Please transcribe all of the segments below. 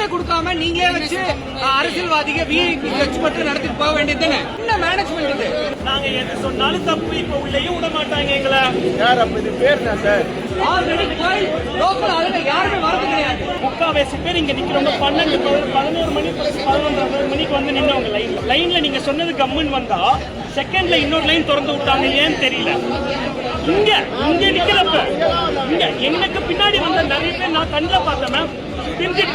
லிஸ்டே கொடுக்காம நீங்களே வச்சு அரசியல்வாதிக விஐபி வச்சு மட்டும் நடத்திட்டு போக வேண்டியது என்ன மேனேஜ்மெண்ட் இது? நாங்க எது சொன்னாலும் தப்பு. இப்ப உள்ளேயும் விட மாட்டாங்க எங்களை. யார் அப்ப இது பேர் தான் சார். ஆல்ரெடி கோயில் லோக்கல் ஆளுங்க யாருமே வரது கிடையாது. 3/4 பேர் இங்க நிக்கிறவங்க 12, 11 மணி 11 மணிக்கு வந்து நின்னவங்க லைன்ல நீங்க சொன்னது கம்முன்னு வந்தா செகண்ட்ல இன்னொரு லைன் திறந்து விட்டாங்க. ஏன்னு தெரியல. இங்க நிக்கிறப்ப இங்க எனக்கு பின்னாடி வந்த நிறைய பேர் நான் கண்ணுல பார்த்தேன் மேம்.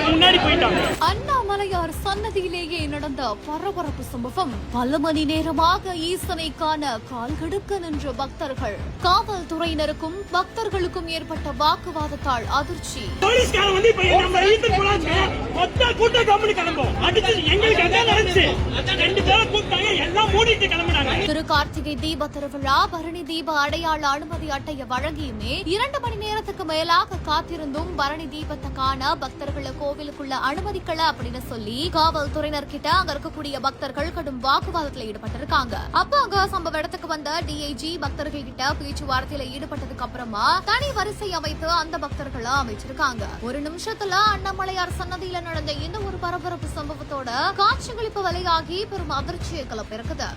முன்னாடி போயிட்டாங்க. அண்ணாமலையார் சன்னதியிலேயே நடந்த பரபரப்பு சம்பவம். பல மணி நேரமாக ஈசனை காண கால்கடுக்க நின்ற பக்தர்கள். காவல்துறையினருக்கும் பக்தர்களுக்கும் ஏற்பட்ட வாக்குவாதத்தால் அதிர்ச்சி. போலீஸ்காரன் வந்து இப்ப நம்ம வீட்டுக்கு போலாங்க. மொத்த கூட்டம் கம்பெனி கிளம்பும். அடிச்சு எங்களுக்கு அதான் நடந்துச்சு. 2 பேரை கூப்பிட்டாங்க. எல்லாம் மூடிட்டு கிளம்பினாங்க. திரு கார்த்திகை தீப திருவிழா பரணி தீப அடையாள அனுமதி அட்டையை வழங்கியுமே 2 மணி நேரத்துக்கு மேலாக காத்திருந்தும் பரணி தீபத்தை காண பக்தர்களை கோவிலுக்குள்ள அனுமதிக்கல அப்படின்னு சொல்லி காவல்துறையினர் கிட்ட அங்க இருக்கக்கூடிய பக்தர்கள் கடும் வாக்குவாதத்தில் ஈடுபட்டிருக்காங்க. அப்ப அங்க சம்பவ இடத்துக்கு வந்த டிஐஜி பக்தர்கள் கிட்ட பேச்சுவார்த்தையில ஈடுபட்டதுக்கு அப்புறமா தனி வரிசை அமைத்து அந்த பக்தர்களை அமைச்சிருக்காங்க. ஒரு நிமிஷத்துல அண்ணாமலையார் சன்னதியில நடந்த இந்த ஒரு பரபரப்பு சம்பவத்தோட காட்சிகளிப்பு வலையாகி பெரும் அதிர்ச்சியை கிளப்பிருக்குது.